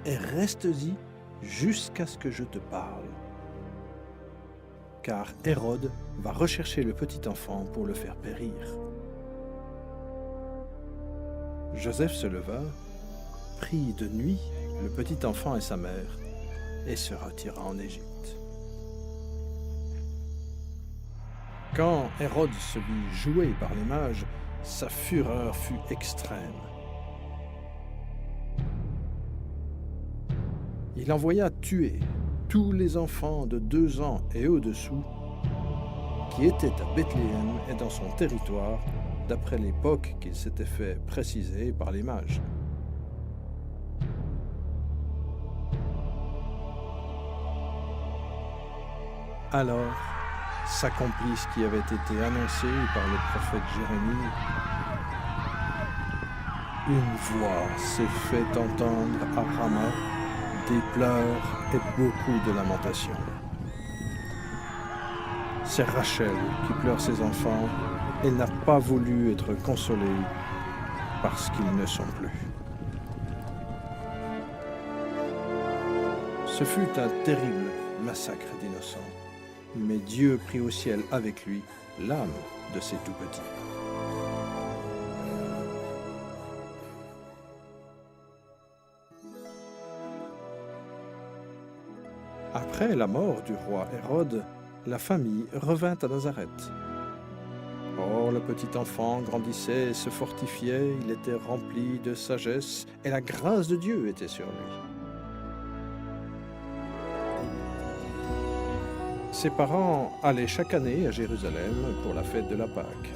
et reste-y jusqu'à ce que je te parle. Car Hérode va rechercher le petit enfant pour le faire périr. Joseph se leva, prit de nuit le petit enfant et sa mère, et se retira en Égypte. Quand Hérode se vit joué par les mages, sa fureur fut extrême. Il envoya tuer tous les enfants de 2 ans et au-dessous qui étaient à Bethléem et dans son territoire, d'après l'époque qu'il s'était fait préciser par les mages. Alors s'accomplit ce qui avait été annoncé par le prophète Jérémie. Une voix s'est fait entendre à Rama, des pleurs et beaucoup de lamentations. C'est Rachel qui pleure ses enfants. Elle n'a pas voulu être consolée parce qu'ils ne sont plus. Ce fut un terrible massacre d'innocents, mais Dieu prit au ciel avec lui l'âme de ces tout-petits. Après la mort du roi Hérode, la famille revint à Nazareth. Or, le petit enfant grandissait et se fortifiait, il était rempli de sagesse, et la grâce de Dieu était sur lui. Ses parents allaient chaque année à Jérusalem pour la fête de la Pâque.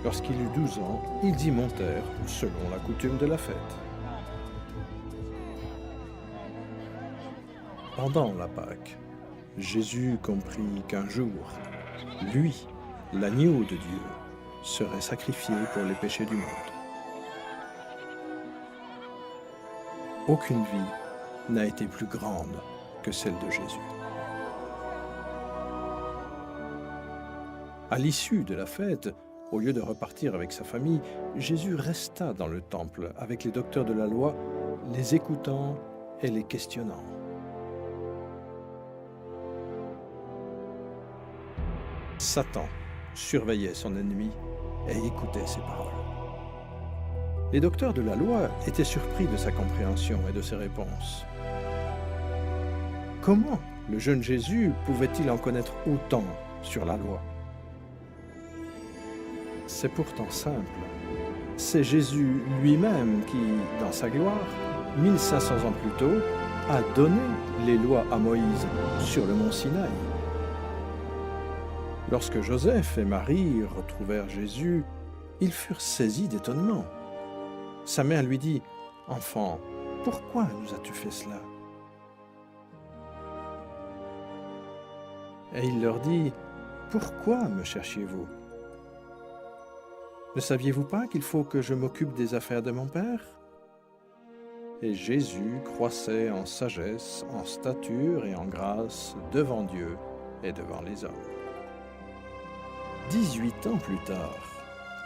Lorsqu'il eut 12 ans, ils y montèrent selon la coutume de la fête. Pendant la Pâque, Jésus comprit qu'un jour, lui, l'agneau de Dieu, serait sacrifié pour les péchés du monde. Aucune vie n'a été plus grande que celle de Jésus. À l'issue de la fête, au lieu de repartir avec sa famille, Jésus resta dans le temple avec les docteurs de la loi, les écoutant et les questionnant. Satan surveillait son ennemi et écoutait ses paroles. Les docteurs de la loi étaient surpris de sa compréhension et de ses réponses. Comment le jeune Jésus pouvait-il en connaître autant sur la loi? C'est pourtant simple. C'est Jésus lui-même qui, dans sa gloire, 1500 ans plus tôt, a donné les lois à Moïse sur le mont Sinaï. Lorsque Joseph et Marie retrouvèrent Jésus, ils furent saisis d'étonnement. Sa mère lui dit, « Enfant, pourquoi nous as-tu fait cela ?» Et il leur dit, « Pourquoi me cherchiez-vous? Ne saviez-vous pas qu'il faut que je m'occupe des affaires de mon Père ?» Et Jésus croissait en sagesse, en stature et en grâce devant Dieu et devant les hommes. 18 ans plus tard,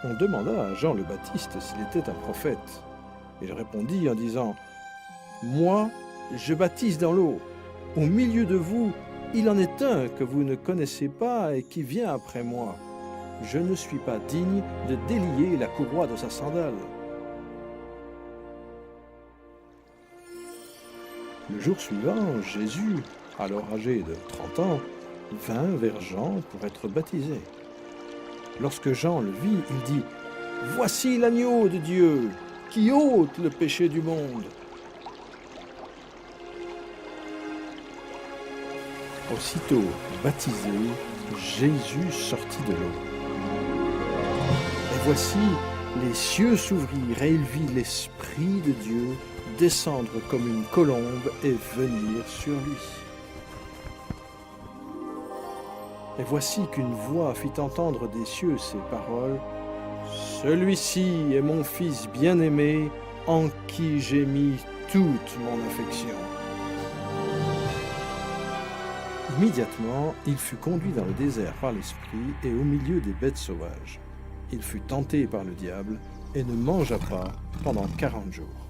on demanda à Jean le Baptiste s'il était un prophète. Il répondit en disant, « Moi, je baptise dans l'eau. Au milieu de vous, il en est un que vous ne connaissez pas et qui vient après moi. Je ne suis pas digne de délier la courroie de sa sandale. » Le jour suivant, Jésus, alors âgé de 30 ans, vint vers Jean pour être baptisé. Lorsque Jean le vit, il dit, « Voici l'agneau de Dieu qui ôte le péché du monde. » Aussitôt baptisé, Jésus sortit de l'eau. Et voici, les cieux s'ouvrirent et il vit l'Esprit de Dieu descendre comme une colombe et venir sur lui. Et voici qu'une voix fit entendre des cieux ces paroles, « Celui-ci est mon Fils bien-aimé, en qui j'ai mis toute mon affection. » Immédiatement, il fut conduit dans le désert par l'Esprit et au milieu des bêtes sauvages. Il fut tenté par le diable et ne mangea pas pendant 40 jours.